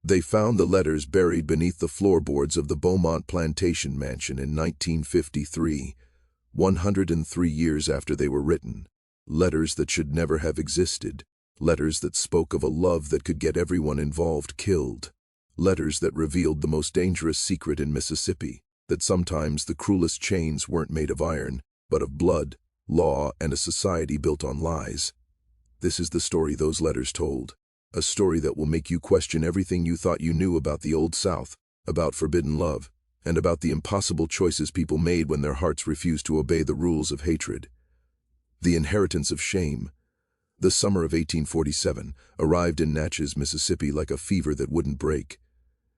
They found the letters buried beneath the floorboards of the Beaumont Plantation mansion in 1953, 103 years after they were written. Letters that should never have existed. Letters that spoke of a love that could get everyone involved killed. Letters that revealed the most dangerous secret in Mississippi, that sometimes the cruelest chains weren't made of iron, but of blood, law, and a society built on lies. This is the story those letters told. A story that will make you question everything you thought you knew about the Old South, about forbidden love, and about the impossible choices people made when their hearts refused to obey the rules of hatred. The inheritance of shame. The summer of 1847 arrived in Natchez, Mississippi like a fever that wouldn't break.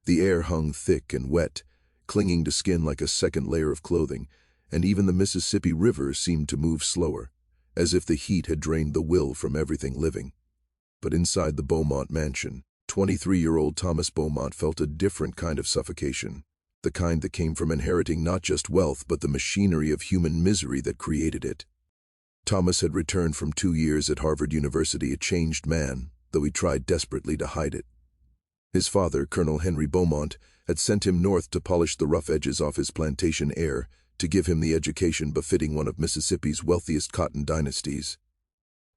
The air hung thick and wet, clinging to skin like a second layer of clothing, and even the Mississippi River seemed to move slower, as if the heat had drained the will from everything living. But inside the Beaumont mansion, 23-year-old Thomas Beaumont felt a different kind of suffocation, the kind that came from inheriting not just wealth but the machinery of human misery that created it. Thomas had returned from 2 years at Harvard University a changed man, though he tried desperately to hide it. His father, Colonel Henry Beaumont, had sent him north to polish the rough edges off his plantation air, to give him the education befitting one of Mississippi's wealthiest cotton dynasties.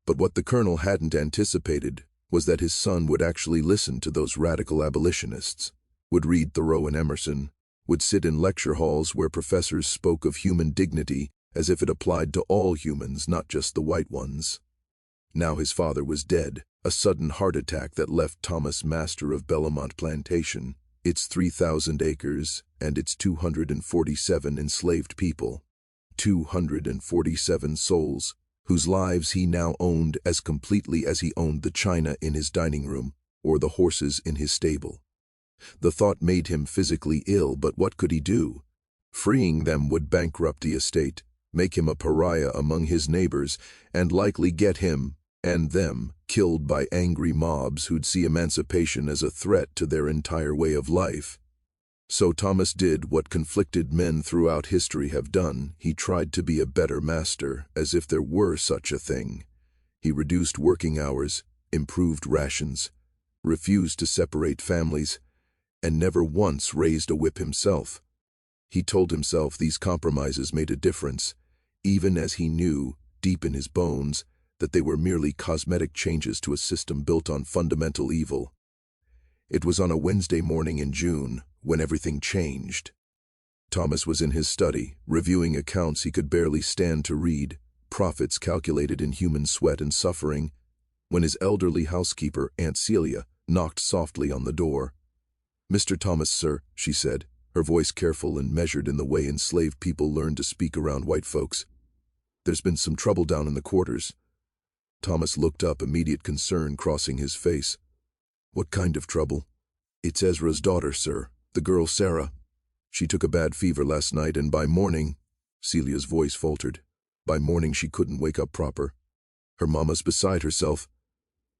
But what the colonel hadn't anticipated was that his son would actually listen to those radical abolitionists, would read Thoreau and Emerson, would sit in lecture halls where professors spoke of human dignity as if it applied to all humans, not just the white ones. Now his father was dead, a sudden heart attack that left Thomas master of Belmont Plantation, its 3,000 acres, and its 247 enslaved people. 247 souls, whose lives he now owned as completely as he owned the china in his dining room or the horses in his stable. The thought made him physically ill, but what could he do? Freeing them would bankrupt the estate, make him a pariah among his neighbors, and likely get him, and them, killed by angry mobs who'd see emancipation as a threat to their entire way of life. So Thomas did what conflicted men throughout history have done. He tried to be a better master, as if there were such a thing. He reduced working hours, improved rations, refused to separate families, and never once raised a whip himself. He told himself these compromises made a difference, even as he knew, deep in his bones, that they were merely cosmetic changes to a system built on fundamental evil. It was on a Wednesday morning in June when everything changed. Thomas was in his study, reviewing accounts he could barely stand to read, profits calculated in human sweat and suffering, when his elderly housekeeper, Aunt Celia, knocked softly on the door. "Mr. Thomas, sir," she said, her voice careful and measured in the way enslaved people learned to speak around white folks. "There's been some trouble down in the quarters." Thomas looked up, immediate concern crossing his face. "What kind of trouble?" "It's Ezra's daughter, sir, the girl Sarah. She took a bad fever last night, and by morning—" Celia's voice faltered. "By morning she couldn't wake up proper. Her mama's beside herself."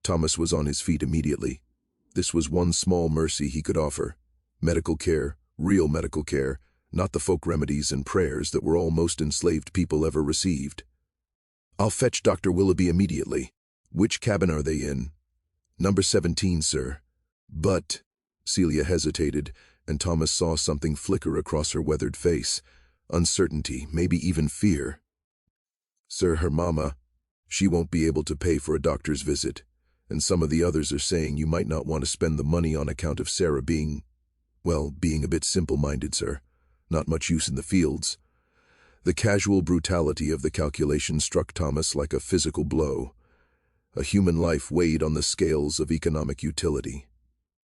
Thomas was on his feet immediately. This was one small mercy he could offer. Medical care, real medical care, not the folk remedies and prayers that were all most enslaved people ever received. "I'll fetch Dr. Willoughby immediately. Which cabin are they in?" "Number 17, sir." "But—" Celia hesitated, and Thomas saw something flicker across her weathered face. Uncertainty, maybe even fear. "Sir, her mama, she won't be able to pay for a doctor's visit, and some of the others are saying you might not want to spend the money on account of Sarah being a bit simple-minded, sir. Not much use in the fields." The casual brutality of the calculation struck Thomas like a physical blow. A human life weighed on the scales of economic utility.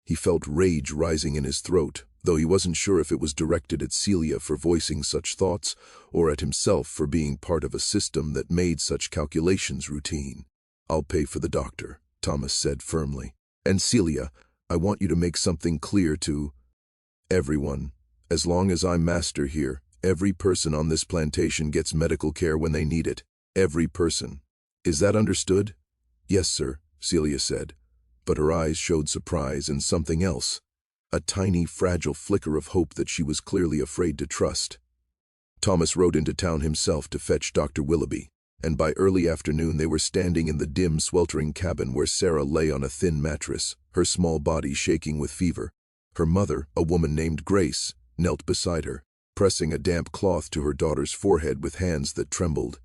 He felt rage rising in his throat, though he wasn't sure if it was directed at Celia for voicing such thoughts or at himself for being part of a system that made such calculations routine. "I'll pay for the doctor," Thomas said firmly. "And Celia, I want you to make something clear to everyone. As long as I'm master here, every person on this plantation gets medical care when they need it. Every person. Is that understood?" "Yes, sir," Celia said, but her eyes showed surprise and something else, a tiny, fragile flicker of hope that she was clearly afraid to trust. Thomas rode into town himself to fetch Dr. Willoughby. and by early afternoon they were standing in the dim, sweltering cabin where Sarah lay on a thin mattress, her small body shaking with fever. Her mother, a woman named Grace, knelt beside her, pressing a damp cloth to her daughter's forehead with hands that trembled.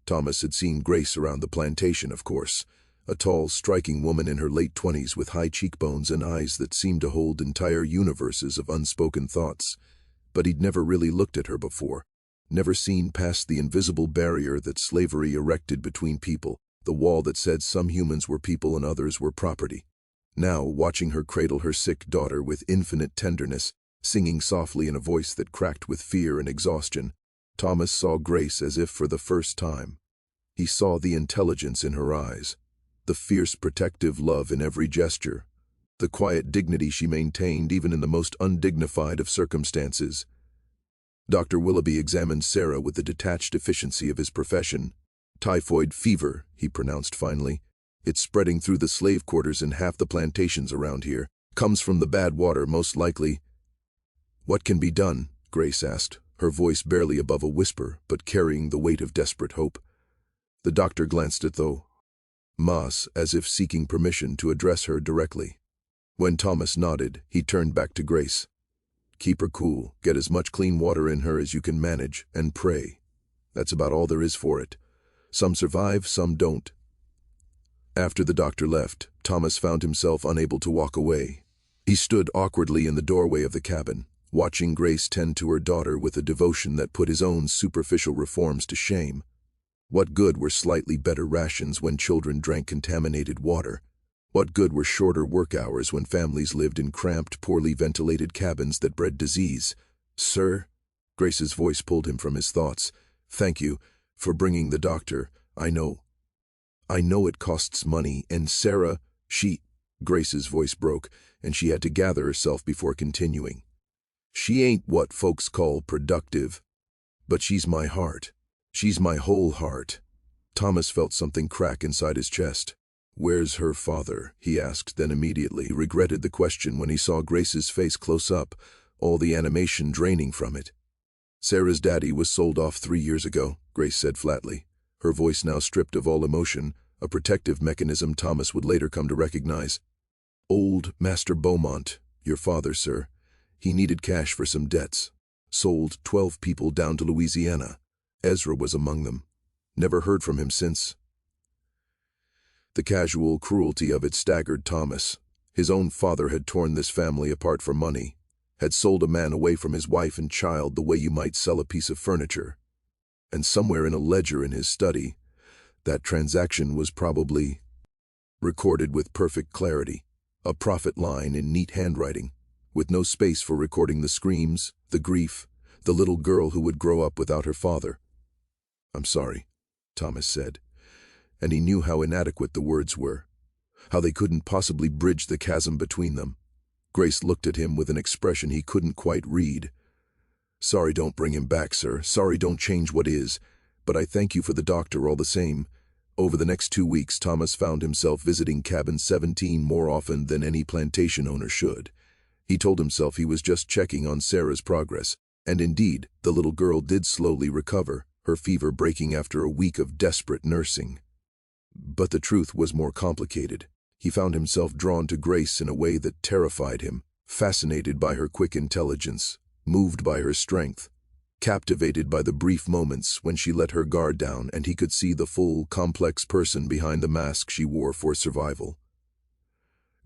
Thomas had seen Grace around the plantation, of course, a tall, striking woman in her late 20s with high cheekbones and eyes that seemed to hold entire universes of unspoken thoughts. But he'd never really looked at her before, never seen past the invisible barrier that slavery erected between people, the wall that said some humans were people and others were property. Now, watching her cradle her sick daughter with infinite tenderness, singing softly in a voice that cracked with fear and exhaustion, Thomas saw Grace as if for the first time. He saw the intelligence in her eyes, the fierce protective love in every gesture, the quiet dignity she maintained even in the most undignified of circumstances. Dr. Willoughby examined Sarah with the detached efficiency of his profession. "Typhoid fever," he pronounced finally. "It's spreading through the slave quarters in half the plantations around here. Comes from the bad water, most likely." "What can be done?" Grace asked, her voice barely above a whisper, but carrying the weight of desperate hope. The doctor glanced at Thomas, as if seeking permission to address her directly. When Thomas nodded, he turned back to Grace. "Keep her cool, get as much clean water in her as you can manage, and pray. That's about all there is for it. Some survive, some don't." After the doctor left, Thomas found himself unable to walk away. He stood awkwardly in the doorway of the cabin, watching Grace tend to her daughter with a devotion that put his own superficial reforms to shame. What good were slightly better rations when children drank contaminated water? What good were shorter work hours when families lived in cramped, poorly ventilated cabins that bred disease? "Sir?" Grace's voice pulled him from his thoughts. "Thank you for bringing the doctor. I know it costs money, and Sarah, Grace's voice broke, and she had to gather herself before continuing. "She ain't what folks call productive, but she's my heart. She's my whole heart." Thomas felt something crack inside his chest. "Where's her father?" he asked, then immediately regretted the question when he saw Grace's face close up, all the animation draining from it. "Sarah's daddy was sold off 3 years ago," Grace said flatly, her voice now stripped of all emotion, a protective mechanism Thomas would later come to recognize. "Old Master Beaumont, your father, sir. He needed cash for some debts. Sold 12 people down to Louisiana. Ezra was among them. Never heard from him since." The casual cruelty of it staggered Thomas. His own father had torn this family apart for money, had sold a man away from his wife and child the way you might sell a piece of furniture. And somewhere in a ledger in his study, that transaction was probably recorded with perfect clarity, a profit line in neat handwriting, with no space for recording the screams, the grief, the little girl who would grow up without her father. "I'm sorry," Thomas said, and he knew how inadequate the words were, how they couldn't possibly bridge the chasm between them. Grace looked at him with an expression he couldn't quite read. "Sorry don't bring him back, sir. Sorry don't change what is. But I thank you for the doctor all the same." Over the next 2 weeks, Thomas found himself visiting Cabin 17 more often than any plantation owner should. He told himself he was just checking on Sarah's progress, and indeed, the little girl did slowly recover, her fever breaking after a week of desperate nursing. But the truth was more complicated. He found himself drawn to Grace in a way that terrified him, fascinated by her quick intelligence, moved by her strength, captivated by the brief moments when she let her guard down and he could see the full, complex person behind the mask she wore for survival.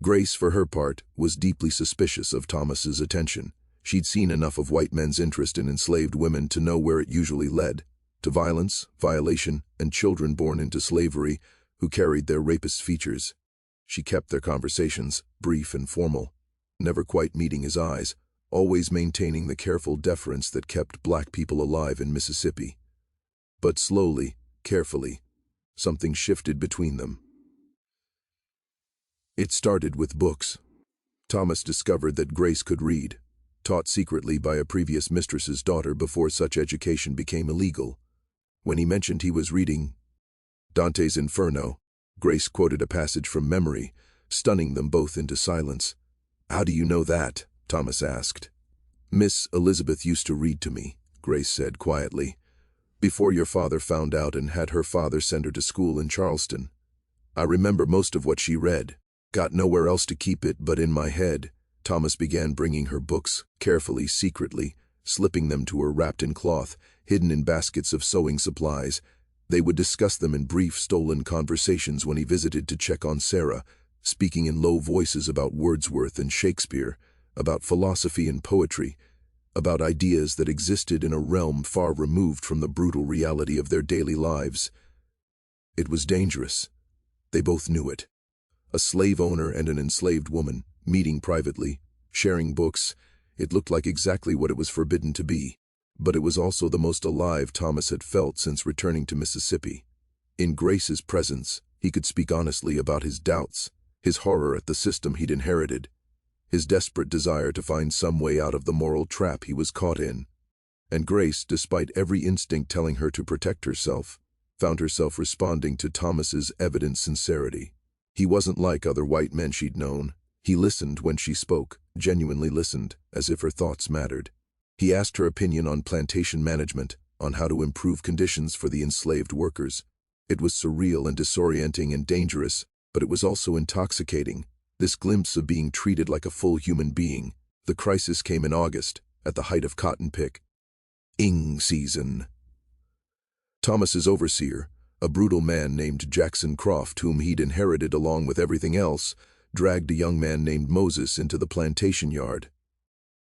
Grace, for her part, was deeply suspicious of Thomas's attention. She'd seen enough of white men's interest in enslaved women to know where it usually led, to violence, violation, and children born into slavery who carried their rapist features. She kept their conversations brief and formal, never quite meeting his eyes, always maintaining the careful deference that kept black people alive in Mississippi. But slowly, carefully, something shifted between them. It started with books. Thomas discovered that Grace could read, taught secretly by a previous mistress's daughter before such education became illegal. When he mentioned he was reading Dante's Inferno, Grace quoted a passage from memory, stunning them both into silence. "How do you know that?" Thomas asked. "Miss Elizabeth used to read to me," Grace said quietly. Before your father found out and had her father send her to school in Charleston. I remember most of what she read. Got nowhere else to keep it but in my head. Thomas began bringing her books, carefully, secretly, slipping them to her wrapped in cloth, hidden in baskets of sewing supplies. They would discuss them in brief, stolen conversations when he visited to check on Sarah, speaking in low voices about Wordsworth and Shakespeare, about philosophy and poetry, about ideas that existed in a realm far removed from the brutal reality of their daily lives. It was dangerous. They both knew it. A slave owner and an enslaved woman, meeting privately, sharing books. It looked like exactly what it was forbidden to be. But it was also the most alive Thomas had felt since returning to Mississippi. In Grace's presence, he could speak honestly about his doubts, his horror at the system he'd inherited, his desperate desire to find some way out of the moral trap he was caught in. And Grace, despite every instinct telling her to protect herself, found herself responding to Thomas's evident sincerity. He wasn't like other white men she'd known. He listened when she spoke, genuinely listened, as if her thoughts mattered. He asked her opinion on plantation management, on how to improve conditions for the enslaved workers. It was surreal and disorienting and dangerous, but it was also intoxicating. This glimpse of being treated like a full human being. The crisis came in August, at the height of cotton picking season. Thomas's overseer, a brutal man named Jackson Croft, whom he'd inherited along with everything else, dragged a young man named Moses into the plantation yard.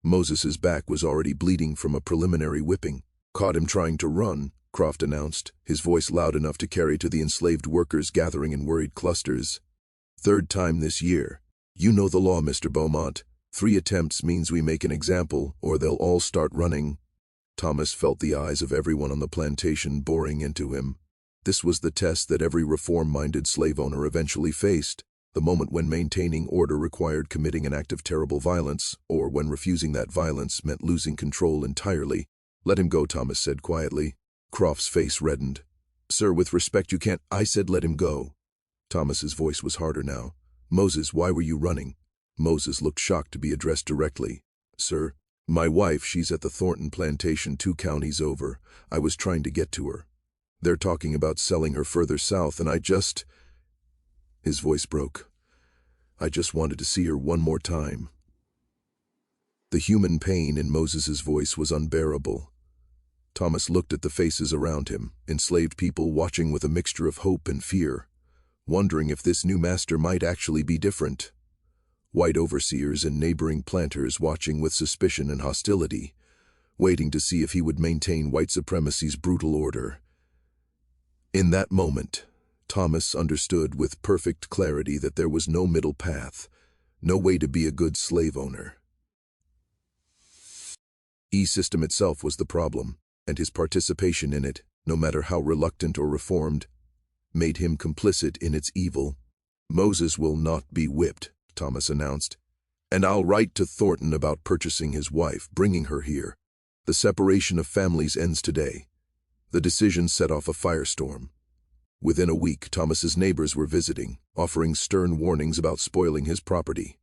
Moses's back was already bleeding from a preliminary whipping. Caught him trying to run, Croft announced, his voice loud enough to carry to the enslaved workers gathering in worried clusters. Third time this year. You know the law, Mr. Beaumont. 3 attempts means we make an example, or they'll all start running. Thomas felt the eyes of everyone on the plantation boring into him. This was the test that every reform-minded slave owner eventually faced, the moment when maintaining order required committing an act of terrible violence, or when refusing that violence meant losing control entirely. Let him go, Thomas said quietly. Croft's face reddened. Sir, with respect, you can't. I said let him go. Thomas's voice was harder now. Moses, why were you running? Moses looked shocked to be addressed directly. Sir, my wife, she's at the Thornton plantation 2 counties over. I was trying to get to her. They're talking about selling her further south, and I just... His voice broke. I just wanted to see her one more time. The human pain in Moses's voice was unbearable. Thomas looked at the faces around him, enslaved people watching with a mixture of hope and fear, wondering if this new master might actually be different. White overseers and neighboring planters watching with suspicion and hostility, waiting to see if he would maintain white supremacy's brutal order. In that moment, Thomas understood with perfect clarity that there was no middle path, no way to be a good slave owner. E-system itself was the problem, and his participation in it, no matter how reluctant or reformed, made him complicit in its evil. Moses will not be whipped, Thomas announced, and I'll write to Thornton about purchasing his wife, bringing her here. The separation of families ends today. The decision set off a firestorm. Within a week, Thomas's neighbors were visiting, offering stern warnings about spoiling his property.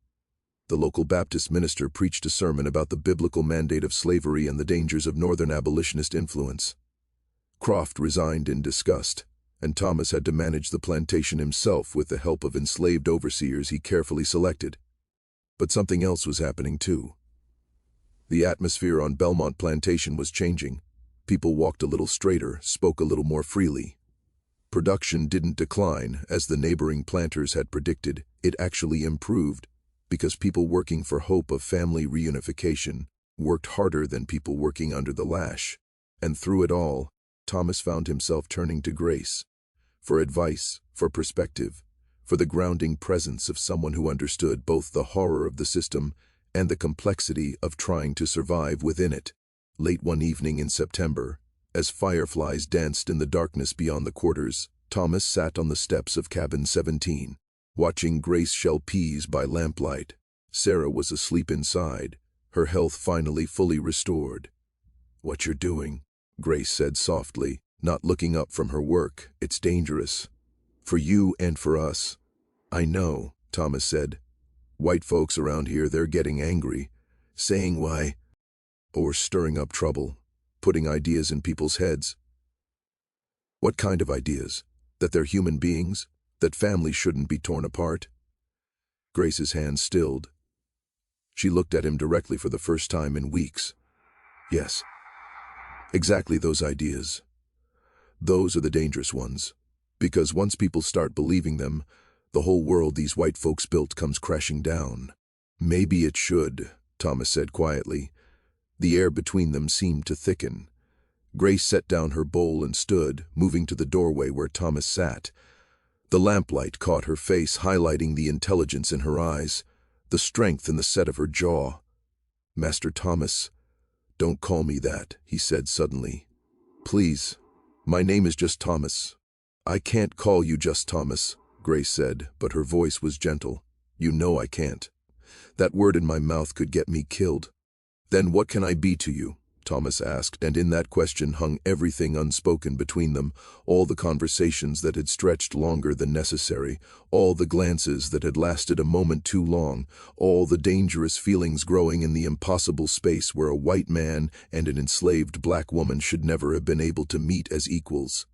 The local Baptist minister preached a sermon about the biblical mandate of slavery and the dangers of Northern abolitionist influence. Croft resigned in disgust, and Thomas had to manage the plantation himself with the help of enslaved overseers he carefully selected. But something else was happening too. The atmosphere on Belmont Plantation was changing. People walked a little straighter, spoke a little more freely. Production didn't decline, as the neighboring planters had predicted. It actually improved, because people working for hope of family reunification worked harder than people working under the lash. And through it all, Thomas found himself turning to Grace, for advice, for perspective, for the grounding presence of someone who understood both the horror of the system and the complexity of trying to survive within it. Late one evening in September, as fireflies danced in the darkness beyond the quarters, Thomas sat on the steps of cabin 17, watching Grace shell peas by lamplight. Sarah was asleep inside, her health finally fully restored. "What you're doing," Grace said softly, not looking up from her work. "It's dangerous. For you and for us." "I know," Thomas said. "White folks around here, they're getting angry, saying why, or stirring up trouble, putting ideas in people's heads. What kind of ideas? That they're human beings? That families shouldn't be torn apart? Grace's hand stilled. She looked at him directly for the first time in weeks. Yes, exactly those ideas. Those are the dangerous ones. Because once people start believing them, the whole world these white folks built comes crashing down. Maybe it should, Thomas said quietly. The air between them seemed to thicken. Grace set down her bowl and stood, moving to the doorway where Thomas sat. The lamplight caught her face, highlighting the intelligence in her eyes, the strength in the set of her jaw. "Master Thomas, don't call me that," he said suddenly. "Please, my name is just Thomas." "I can't call you just Thomas," Grace said, but her voice was gentle. "You know I can't. That word in my mouth could get me killed." "Then what can I be to you?" Thomas asked, and in that question hung everything unspoken between them, all the conversations that had stretched longer than necessary, all the glances that had lasted a moment too long, all the dangerous feelings growing in the impossible space where a white man and an enslaved black woman should never have been able to meet as equals.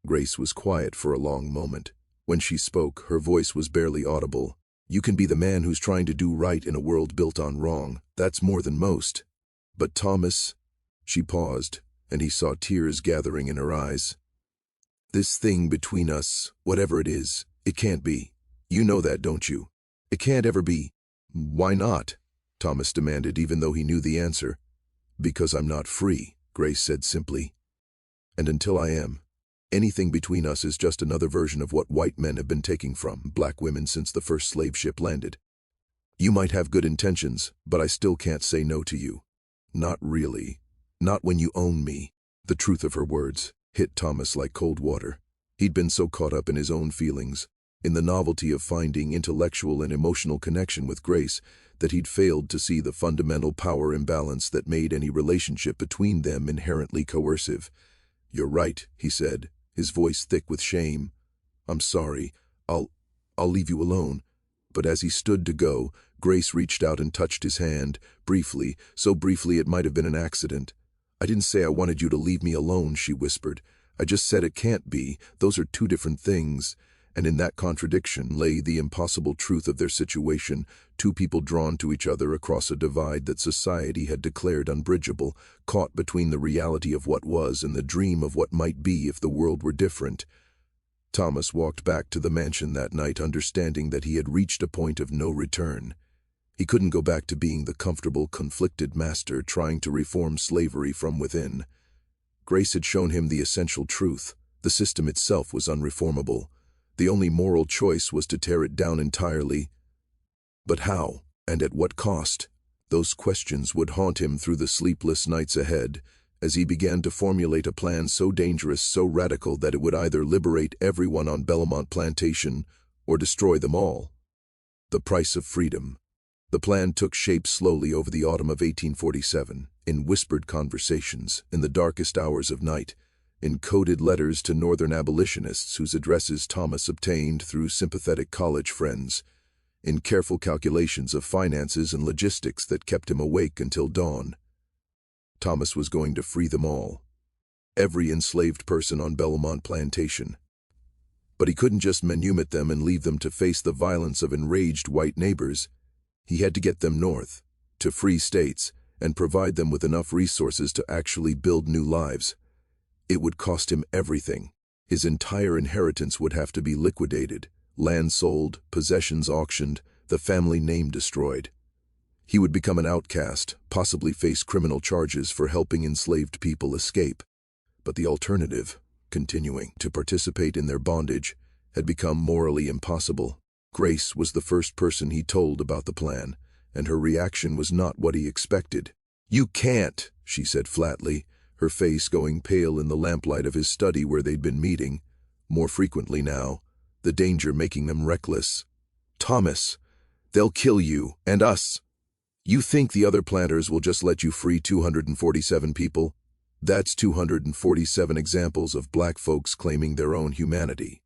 Grace was quiet for a long moment. When she spoke, her voice was barely audible. "You can be the man who's trying to do right in a world built on wrong. That's more than most. But Thomas..." She paused, and he saw tears gathering in her eyes. "This thing between us, whatever it is, it can't be. You know that, don't you? It can't ever be." "Why not?" Thomas demanded, even though he knew the answer. "Because I'm not free," Grace said simply. "And until I am, anything between us is just another version of what white men have been taking from black women since the first slave ship landed. You might have good intentions, but I still can't say no to you. Not really. Not when you own me." The truth of her words hit Thomas like cold water. He'd been so caught up in his own feelings, in the novelty of finding intellectual and emotional connection with Grace, that he'd failed to see the fundamental power imbalance that made any relationship between them inherently coercive. "You're right," he said, his voice thick with shame. "I'm sorry. I'll leave you alone." But as he stood to go, Grace reached out and touched his hand, briefly, so briefly it might have been an accident. "I didn't say I wanted you to leave me alone," she whispered. "I just said it can't be. Those are two different things." And in that contradiction lay the impossible truth of their situation, two people drawn to each other across a divide that society had declared unbridgeable, caught between the reality of what was and the dream of what might be if the world were different. Thomas walked back to the mansion that night, understanding that he had reached a point of no return. He couldn't go back to being the comfortable, conflicted master trying to reform slavery from within. Grace had shown him the essential truth. The system itself was unreformable. The only moral choice was to tear it down entirely. But how, and at what cost? Those questions would haunt him through the sleepless nights ahead, as he began to formulate a plan so dangerous, so radical, that it would either liberate everyone on Belmont Plantation or destroy them all. The price of freedom. The plan took shape slowly over the autumn of 1847, in whispered conversations, in the darkest hours of night, in coded letters to Northern abolitionists whose addresses Thomas obtained through sympathetic college friends, in careful calculations of finances and logistics that kept him awake until dawn. Thomas was going to free them all. Every enslaved person on Belmont Plantation. But he couldn't just manumit them and leave them to face the violence of enraged white neighbors. He had to get them north, to free states, and provide them with enough resources to actually build new lives. It would cost him everything. His entire inheritance would have to be liquidated, land sold, possessions auctioned, the family name destroyed. He would become an outcast, possibly face criminal charges for helping enslaved people escape. But the alternative, continuing to participate in their bondage, had become morally impossible. Grace was the first person he told about the plan, and her reaction was not what he expected. "You can't," she said flatly, her face going pale in the lamplight of his study where they'd been meeting, more frequently now, the danger making them reckless. "Thomas, they'll kill you, and us. You think the other planters will just let you free 247 people? That's 247 examples of black folks claiming their own humanity.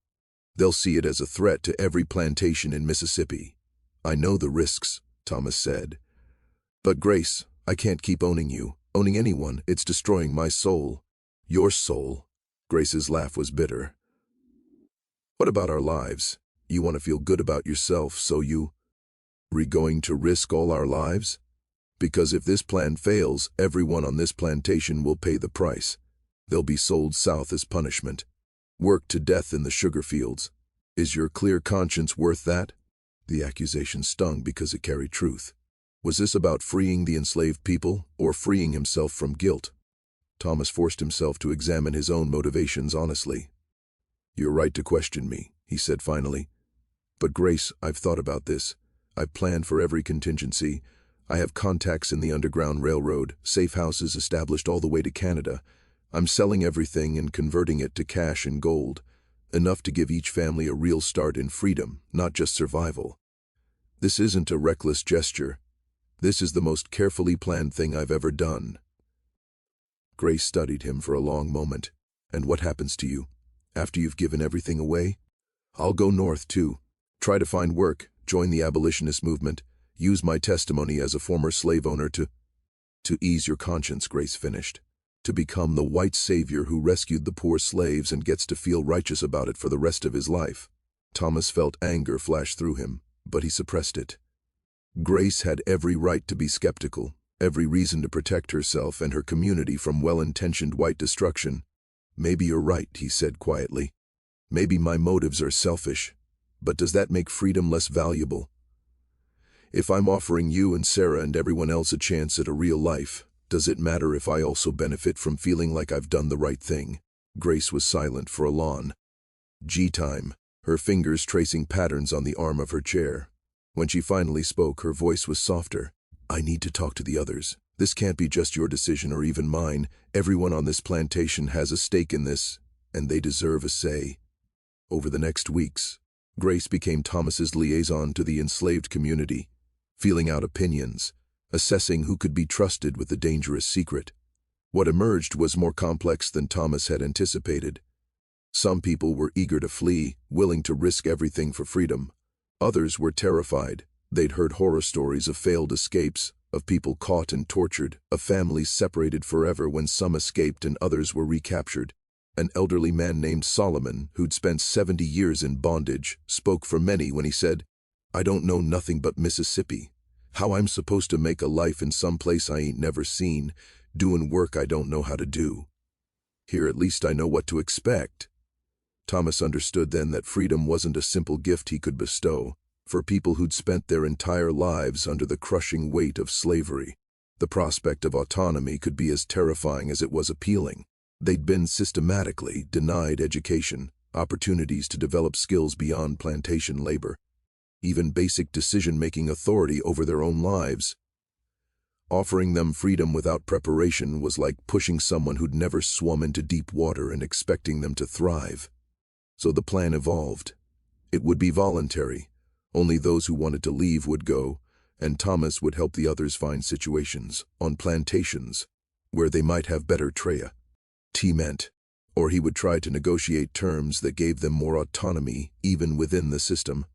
They'll see it as a threat to every plantation in Mississippi." "I know the risks," Thomas said. "But Grace, I can't keep owning you, owning anyone. It's destroying my soul." "Your soul?" Grace's laugh was bitter. What about our lives? You want to feel good about yourself, so we're going to risk all our lives? Because if this plan fails, everyone on this plantation will pay the price. They'll be sold south as punishment. Worked to death in the sugar fields. Is your clear conscience worth that? The accusation stung because it carried truth. Was this about freeing the enslaved people or freeing himself from guilt? Thomas forced himself to examine his own motivations honestly. You're right to question me, he said finally. But Grace, I've thought about this. I've planned for every contingency. I have contacts in the Underground Railroad, safe houses established all the way to Canada. I'm selling everything and converting it to cash and gold, enough to give each family a real start in freedom, not just survival. This isn't a reckless gesture. This is the most carefully planned thing I've ever done. Grace studied him for a long moment. And what happens to you? After you've given everything away? I'll go north, too. Try to find work, join the abolitionist movement, use my testimony as a former slave owner to ease your conscience, Grace finished. To become the white savior who rescued the poor slaves and gets to feel righteous about it for the rest of his life. Thomas felt anger flash through him, but he suppressed it. Grace had every right to be skeptical, every reason to protect herself and her community from well-intentioned white destruction. Maybe you're right, he said quietly. Maybe my motives are selfish, but does that make freedom less valuable? If I'm offering you and Sarah and everyone else a chance at a real life, does it matter if I also benefit from feeling like I've done the right thing? Grace was silent for a long time, her fingers tracing patterns on the arm of her chair. When she finally spoke, her voice was softer. I need to talk to the others. This can't be just your decision or even mine. Everyone on this plantation has a stake in this, and they deserve a say. Over the next weeks, Grace became Thomas's liaison to the enslaved community, feeling out opinions, assessing who could be trusted with the dangerous secret. What emerged was more complex than Thomas had anticipated. Some people were eager to flee, willing to risk everything for freedom. Others were terrified. They'd heard horror stories of failed escapes, of people caught and tortured, of families separated forever when some escaped and others were recaptured. An elderly man named Solomon, who'd spent 70 years in bondage, spoke for many when he said, I don't know nothing but Mississippi. How I'm supposed to make a life in some place I ain't never seen, doing work I don't know how to do. Here at least I know what to expect. Thomas understood then that freedom wasn't a simple gift he could bestow. For people who'd spent their entire lives under the crushing weight of slavery, the prospect of autonomy could be as terrifying as it was appealing. They'd been systematically denied education, opportunities to develop skills beyond plantation labor, even basic decision-making authority over their own lives. Offering them freedom without preparation was like pushing someone who'd never swum into deep water and expecting them to thrive. So the plan evolved. It would be voluntary. Only those who wanted to leave would go, and Thomas would help the others find situations, on plantations, where they might have better treatment, or he would try to negotiate terms that gave them more autonomy even within the system.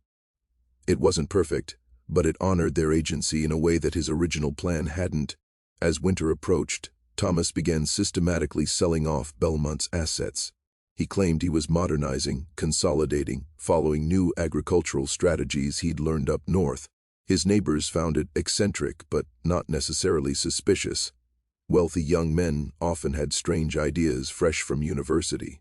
It wasn't perfect, but it honored their agency in a way that his original plan hadn't. As winter approached, Thomas began systematically selling off Belmont's assets. He claimed he was modernizing, consolidating, following new agricultural strategies he'd learned up north. His neighbors found it eccentric, but not necessarily suspicious. Wealthy young men often had strange ideas fresh from university.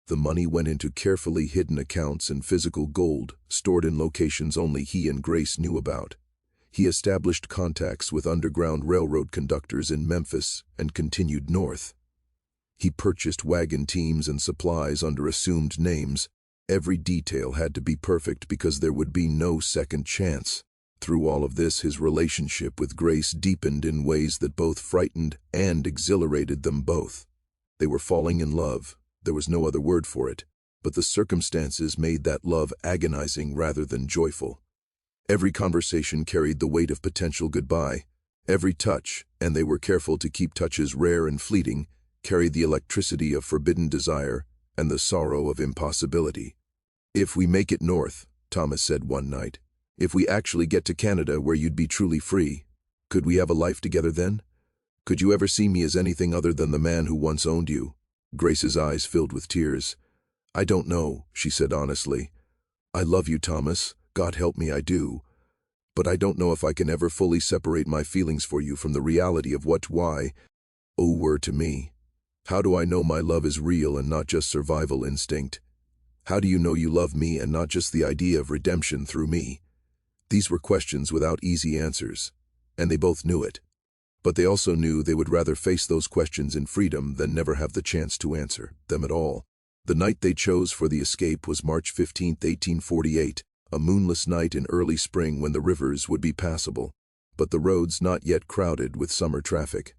The money went into carefully hidden accounts and physical gold, stored in locations only he and Grace knew about. He established contacts with Underground Railroad conductors in Memphis and continued north. He purchased wagon teams and supplies under assumed names. Every detail had to be perfect because there would be no second chance. Through all of this, his relationship with Grace deepened in ways that both frightened and exhilarated them both. They were falling in love. There was no other word for it, but the circumstances made that love agonizing rather than joyful. Every conversation carried the weight of potential goodbye. Every touch, and they were careful to keep touches rare and fleeting, carried the electricity of forbidden desire and the sorrow of impossibility. If we make it north, Thomas said one night, if we actually get to Canada where you'd be truly free, could we have a life together then? Could you ever see me as anything other than the man who once owned you? Grace's eyes filled with tears. "I don't know," she said honestly. "I love you, Thomas. God help me, I do. But I don't know if I can ever fully separate my feelings for you from the reality of why were to me. How do I know my love is real and not just survival instinct? How do you know you love me and not just the idea of redemption through me?" These were questions without easy answers, and they both knew it. But they also knew they would rather face those questions in freedom than never have the chance to answer them at all. The night they chose for the escape was March 15, 1848, a moonless night in early spring when the rivers would be passable, but the roads not yet crowded with summer traffic.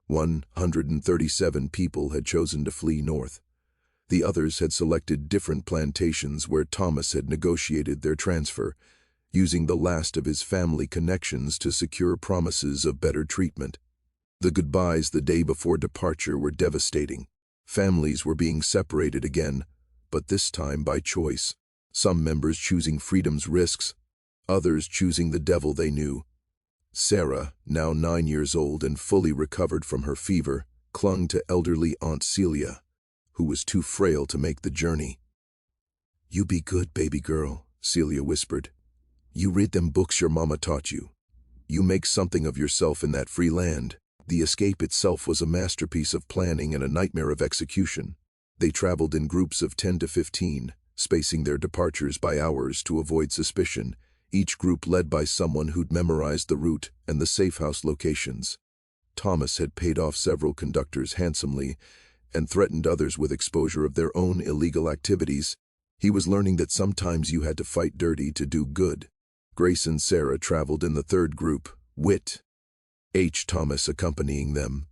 137 people had chosen to flee north. The others had selected different plantations where Thomas had negotiated their transfer, using the last of his family connections to secure promises of better treatment. The goodbyes the day before departure were devastating. Families were being separated again, but this time by choice. Some members choosing freedom's risks, others choosing the devil they knew. Sarah, now 9 years old and fully recovered from her fever, clung to elderly Aunt Celia, who was too frail to make the journey. "You be good, baby girl," Celia whispered. "You read them books your mama taught you. You make something of yourself in that free land." The escape itself was a masterpiece of planning and a nightmare of execution. They traveled in groups of 10 to 15, spacing their departures by hours to avoid suspicion, each group led by someone who'd memorized the route and the safe house locations. Thomas had paid off several conductors handsomely and threatened others with exposure of their own illegal activities. He was learning that sometimes you had to fight dirty to do good. Grace and Sarah traveled in the third group, Wit H. Thomas accompanying them.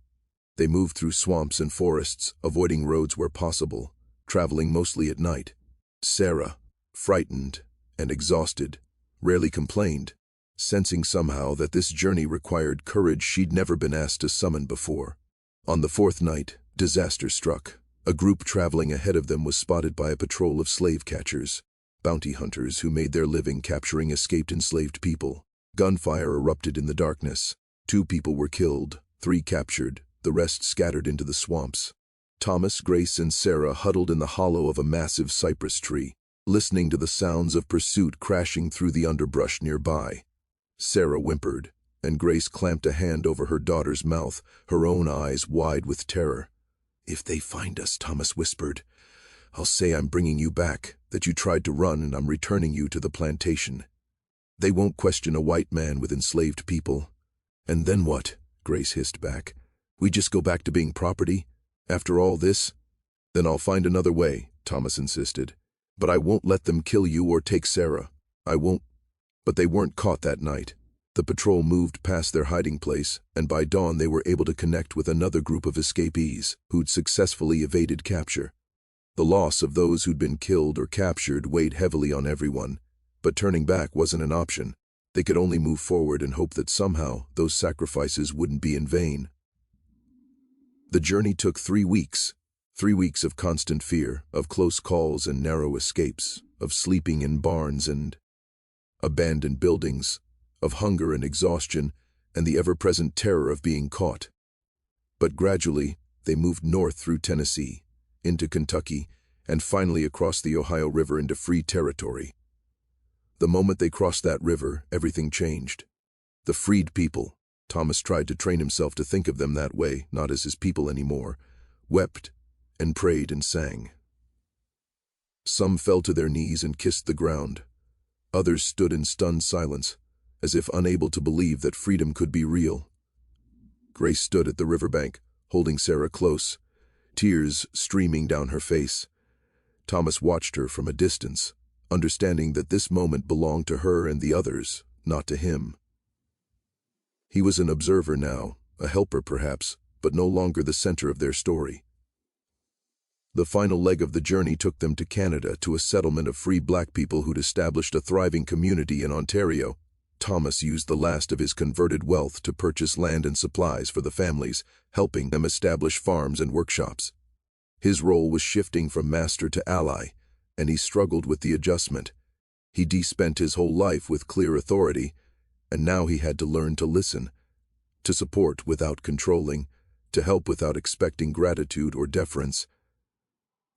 They moved through swamps and forests, avoiding roads where possible, traveling mostly at night. Sarah, frightened and exhausted, rarely complained, sensing somehow that this journey required courage she'd never been asked to summon before. On the fourth night, disaster struck. A group traveling ahead of them was spotted by a patrol of slave catchers, bounty hunters who made their living capturing escaped enslaved people. Gunfire erupted in the darkness. 2 people were killed, 3 captured, the rest scattered into the swamps. Thomas, Grace, and Sarah huddled in the hollow of a massive cypress tree, listening to the sounds of pursuit crashing through the underbrush nearby. Sarah whimpered, and Grace clamped a hand over her daughter's mouth, her own eyes wide with terror. "If they find us," Thomas whispered, "I'll say I'm bringing you back, that you tried to run and I'm returning you to the plantation. They won't question a white man with enslaved people." "And then what?" Grace hissed back. "We just go back to being property? After all this?" "Then I'll find another way," Thomas insisted. "But I won't let them kill you or take Sarah. I won't." But they weren't caught that night. The patrol moved past their hiding place, and by dawn they were able to connect with another group of escapees who'd successfully evaded capture. The loss of those who'd been killed or captured weighed heavily on everyone, but turning back wasn't an option. They could only move forward and hope that somehow those sacrifices wouldn't be in vain. The journey took 3 weeks. 3 weeks of constant fear, of close calls and narrow escapes, of sleeping in barns and abandoned buildings, of hunger and exhaustion, and the ever-present terror of being caught. But gradually, they moved north through Tennessee, into Kentucky, and finally across the Ohio River into free territory. The moment they crossed that river, everything changed. The freed people, Thomas tried to train himself to think of them that way, not as his people anymore, wept and prayed and sang. Some fell to their knees and kissed the ground. Others stood in stunned silence, as if unable to believe that freedom could be real. Grace stood at the riverbank, holding Sarah close, tears streaming down her face. Thomas watched her from a distance, understanding that this moment belonged to her and the others, not to him. He was an observer now, a helper perhaps, but no longer the center of their story. The final leg of the journey took them to Canada, to a settlement of free black people who'd established a thriving community in Ontario. Thomas used the last of his converted wealth to purchase land and supplies for the families, helping them establish farms and workshops. His role was shifting from master to ally, and he struggled with the adjustment. He'd spent his whole life with clear authority, and now he had to learn to listen, to support without controlling, to help without expecting gratitude or deference.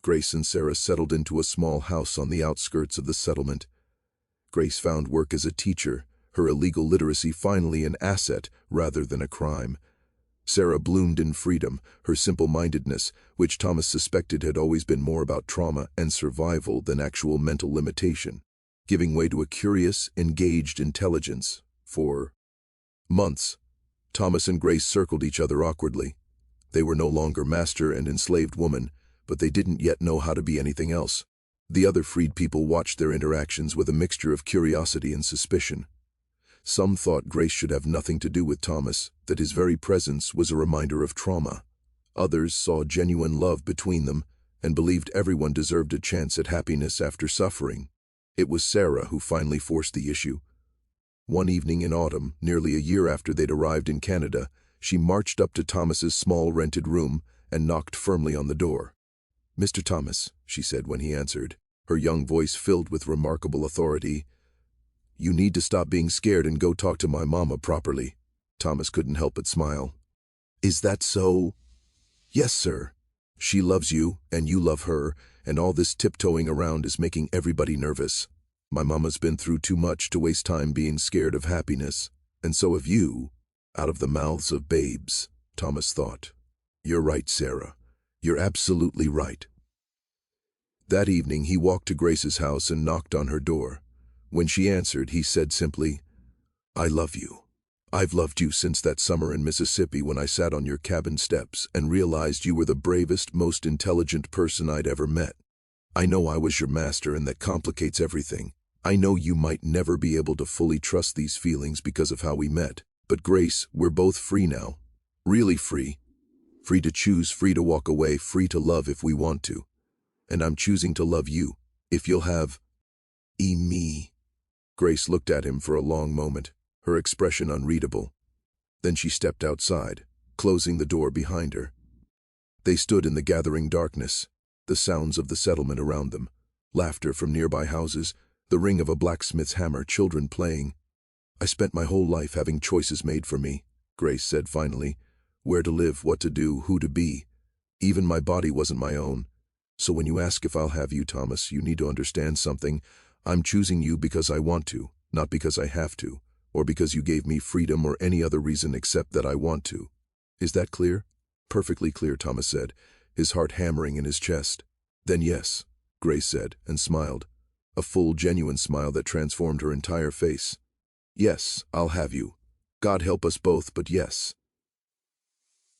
Grace and Sarah settled into a small house on the outskirts of the settlement. Grace found work as a teacher, her illegal literacy finally an asset rather than a crime. Sarah bloomed in freedom, her simple-mindedness, which Thomas suspected had always been more about trauma and survival than actual mental limitation, giving way to a curious, engaged intelligence. For months, Thomas and Grace circled each other awkwardly. They were no longer master and enslaved woman, but they didn't yet know how to be anything else. The other freed people watched their interactions with a mixture of curiosity and suspicion. Some thought Grace should have nothing to do with Thomas, that his very presence was a reminder of trauma. Others saw genuine love between them and believed everyone deserved a chance at happiness after suffering. It was Sarah who finally forced the issue. One evening in autumn, nearly a year after they'd arrived in Canada, she marched up to Thomas's small rented room and knocked firmly on the door. "Mr. Thomas," she said when he answered, her young voice filled with remarkable authority, "you need to stop being scared and go talk to my mama properly." Thomas couldn't help but smile. "Is that so?" "Yes, sir. She loves you, and you love her, and all this tiptoeing around is making everybody nervous. My mama's been through too much to waste time being scared of happiness, and so have you." Out of the mouths of babes, Thomas thought. "You're right, Sarah. You're absolutely right." That evening he walked to Grace's house and knocked on her door. When she answered, he said simply, "I love you. I've loved you since that summer in Mississippi when I sat on your cabin steps and realized you were the bravest, most intelligent person I'd ever met. I know I was your master and that complicates everything. I know you might never be able to fully trust these feelings because of how we met. But Grace, we're both free now. Really free. Free to choose, free to walk away, free to love if we want to. And I'm choosing to love you, if you'll have me." Grace looked at him for a long moment, her expression unreadable. Then she stepped outside, closing the door behind her. They stood in the gathering darkness, the sounds of the settlement around them, laughter from nearby houses, the ring of a blacksmith's hammer, children playing. "I spent my whole life having choices made for me," Grace said finally. "Where to live, what to do, who to be. Even my body wasn't my own. So when you ask if I'll have you, Thomas, you need to understand something. I'm choosing you because I want to, not because I have to, or because you gave me freedom or any other reason except that I want to. Is that clear?" "Perfectly clear," Thomas said, his heart hammering in his chest. "Then yes," Grace said, and smiled, a full, genuine smile that transformed her entire face. "Yes, I'll have you. God help us both, but yes."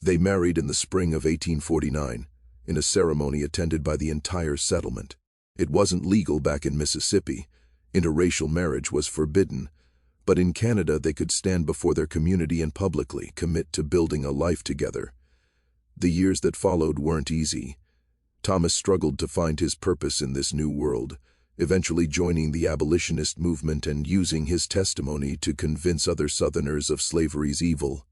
They married in the spring of 1849, in a ceremony attended by the entire settlement. It wasn't legal back in Mississippi. Interracial marriage was forbidden. But in Canada they could stand before their community and publicly commit to building a life together. The years that followed weren't easy. Thomas struggled to find his purpose in this new world, eventually joining the abolitionist movement and using his testimony to convince other Southerners of slavery's evil.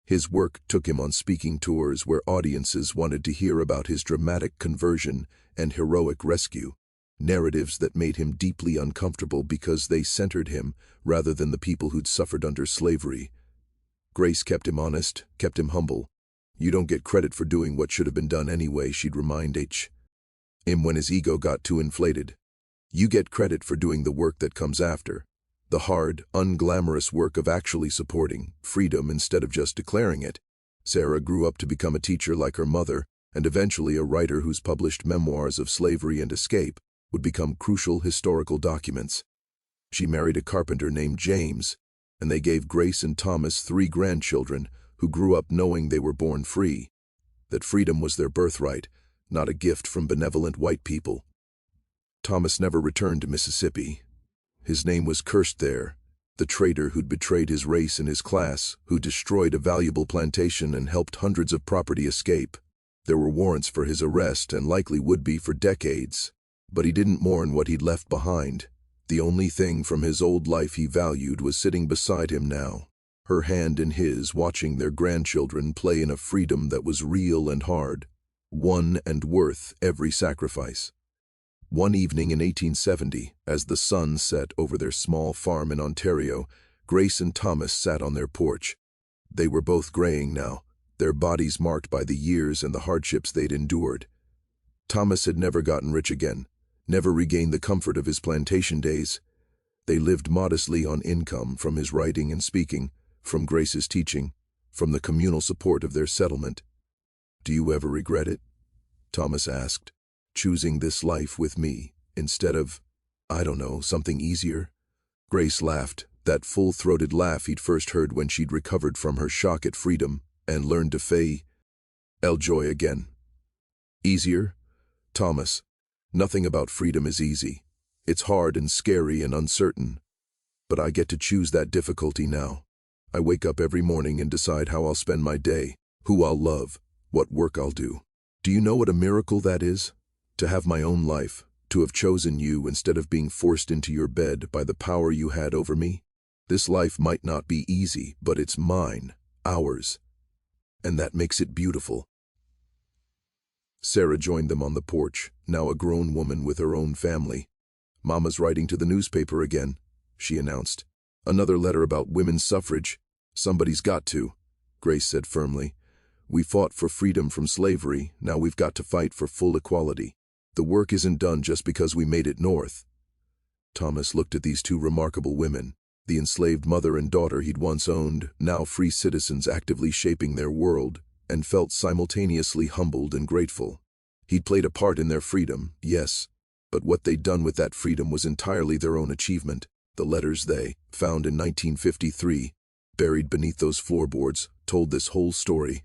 His work took him on speaking tours where audiences wanted to hear about his dramatic conversion and heroic rescue, narratives that made him deeply uncomfortable because they centered him rather than the people who'd suffered under slavery. Grace kept him honest, kept him humble. "You don't get credit for doing what should have been done anyway," she'd remind him when his ego got too inflated. "You get credit for doing the work that comes after, the hard, unglamorous work of actually supporting freedom instead of just declaring it." Sarah grew up to become a teacher like her mother, and eventually a writer whose published memoirs of slavery and escape would become crucial historical documents. She married a carpenter named James, and they gave Grace and Thomas 3 grandchildren who grew up knowing they were born free, that freedom was their birthright, not a gift from benevolent white people. Thomas never returned to Mississippi. His name was cursed there, the traitor who'd betrayed his race and his class, who destroyed a valuable plantation and helped hundreds of property escape. There were warrants for his arrest and likely would be for decades, but he didn't mourn what he'd left behind. The only thing from his old life he valued was sitting beside him now, her hand in his, watching their grandchildren play in a freedom that was real and hard, won and worth every sacrifice. One evening in 1870, as the sun set over their small farm in Ontario, Grace and Thomas sat on their porch. They were both graying now, their bodies marked by the years and the hardships they'd endured. Thomas had never gotten rich again, never regained the comfort of his plantation days. They lived modestly on income from his writing and speaking, from Grace's teaching, from the communal support of their settlement. "Do you ever regret it?" Thomas asked, "choosing this life with me, instead of, I don't know, something easier?" Grace laughed, that full-throated laugh he'd first heard when she'd recovered from her shock at freedom and learned to fey joy again. "Easier? Thomas, nothing about freedom is easy. It's hard and scary and uncertain. But I get to choose that difficulty now. I wake up every morning and decide how I'll spend my day, who I'll love, what work I'll do. Do you know what a miracle that is? To have my own life, to have chosen you instead of being forced into your bed by the power you had over me. This life might not be easy, but it's mine, ours. And that makes it beautiful." Sarah joined them on the porch, now a grown woman with her own family. "Mama's writing to the newspaper again," she announced. "Another letter about women's suffrage. Somebody's got to," Grace said firmly. "We fought for freedom from slavery, now we've got to fight for full equality. The work isn't done just because we made it north." Thomas looked at these two remarkable women, the enslaved mother and daughter he'd once owned, now free citizens actively shaping their world, and felt simultaneously humbled and grateful. He'd played a part in their freedom, yes, but what they'd done with that freedom was entirely their own achievement. The letters they, found in 1953, buried beneath those floorboards, told this whole story.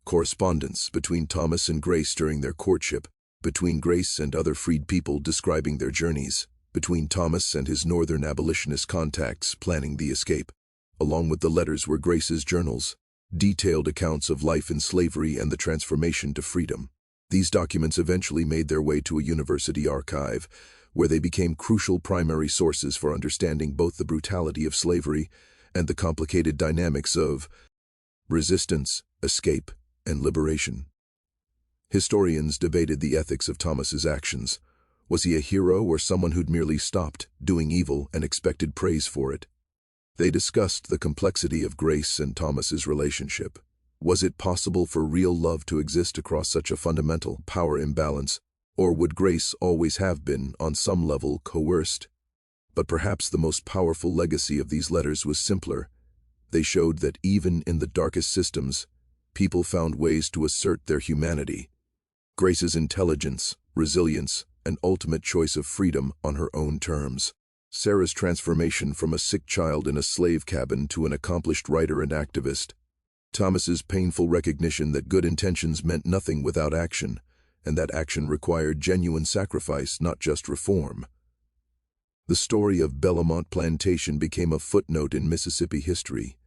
Correspondence between Thomas and Grace during their courtship, between Grace and other freed people describing their journeys, between Thomas and his northern abolitionist contacts planning the escape. Along with the letters were Grace's journals, detailed accounts of life in slavery and the transformation to freedom. These documents eventually made their way to a university archive, where they became crucial primary sources for understanding both the brutality of slavery and the complicated dynamics of resistance, escape, and liberation. Historians debated the ethics of Thomas's actions. Was he a hero or someone who'd merely stopped doing evil and expected praise for it? They discussed the complexity of Grace and Thomas's relationship. Was it possible for real love to exist across such a fundamental power imbalance, or would Grace always have been, on some level, coerced? But perhaps the most powerful legacy of these letters was simpler. They showed that even in the darkest systems, people found ways to assert their humanity. Grace's intelligence, resilience, and ultimate choice of freedom on her own terms. Sarah's transformation from a sick child in a slave cabin to an accomplished writer and activist. Thomas's painful recognition that good intentions meant nothing without action, and that action required genuine sacrifice, not just reform. The story of Belmont Plantation became a footnote in Mississippi history.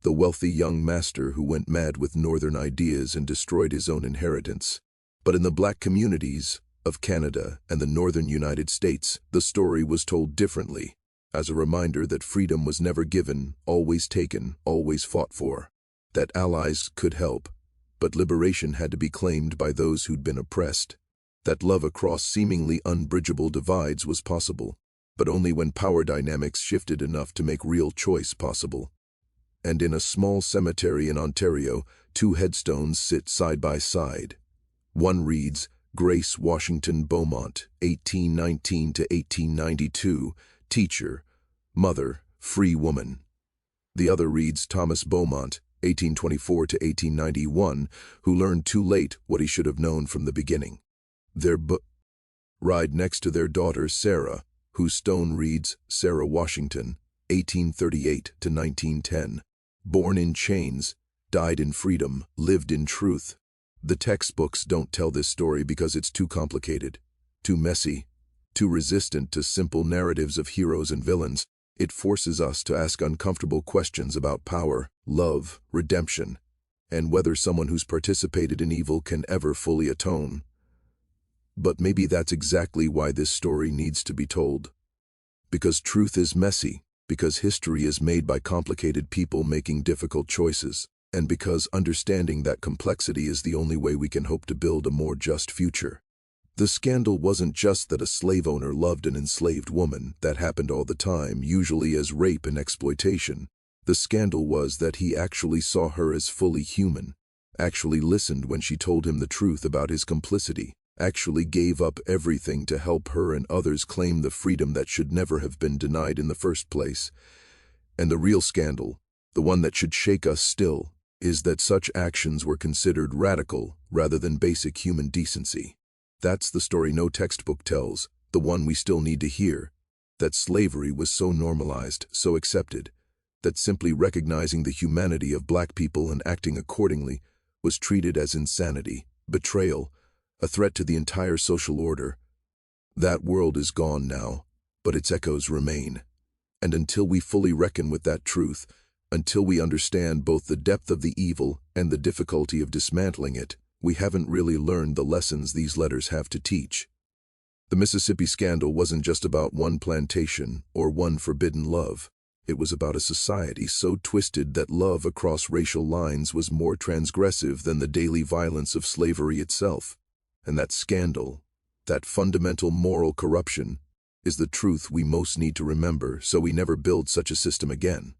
The wealthy young master who went mad with northern ideas and destroyed his own inheritance. But in the black communities of Canada and the northern United States, the story was told differently, as a reminder that freedom was never given, always taken, always fought for. That allies could help, but liberation had to be claimed by those who'd been oppressed. That love across seemingly unbridgeable divides was possible, but only when power dynamics shifted enough to make real choice possible. And in a small cemetery in Ontario, two headstones sit side by side. One reads, Grace Washington Beaumont, 1819 to 1892, teacher, mother, free woman. The other reads Thomas Beaumont, 1824 to 1891, who learned too late what he should have known from the beginning. Their ride next to their daughter Sarah, whose stone reads Sarah Washington, 1838 to 1910. Born in chains, died in freedom, lived in truth. The textbooks don't tell this story because it's too complicated, too messy, too resistant to simple narratives of heroes and villains. It forces us to ask uncomfortable questions about power, love, redemption, and whether someone who's participated in evil can ever fully atone. But maybe that's exactly why this story needs to be told. Because truth is messy, because history is made by complicated people making difficult choices, and because understanding that complexity is the only way we can hope to build a more just future. The scandal wasn't just that a slave owner loved an enslaved woman. That happened all the time, usually as rape and exploitation. The scandal was that he actually saw her as fully human, actually listened when she told him the truth about his complicity, actually gave up everything to help her and others claim the freedom that should never have been denied in the first place. And the real scandal, the one that should shake us still, is that such actions were considered radical rather than basic human decency. That's the story no textbook tells, the one we still need to hear, that slavery was so normalized, so accepted, that simply recognizing the humanity of black people and acting accordingly was treated as insanity, betrayal, a threat to the entire social order. That world is gone now, but its echoes remain. And until we fully reckon with that truth, until we understand both the depth of the evil and the difficulty of dismantling it, we haven't really learned the lessons these letters have to teach. The Mississippi scandal wasn't just about one plantation or one forbidden love. It was about a society so twisted that love across racial lines was more transgressive than the daily violence of slavery itself. And that scandal, that fundamental moral corruption, is the truth we most need to remember so we never build such a system again.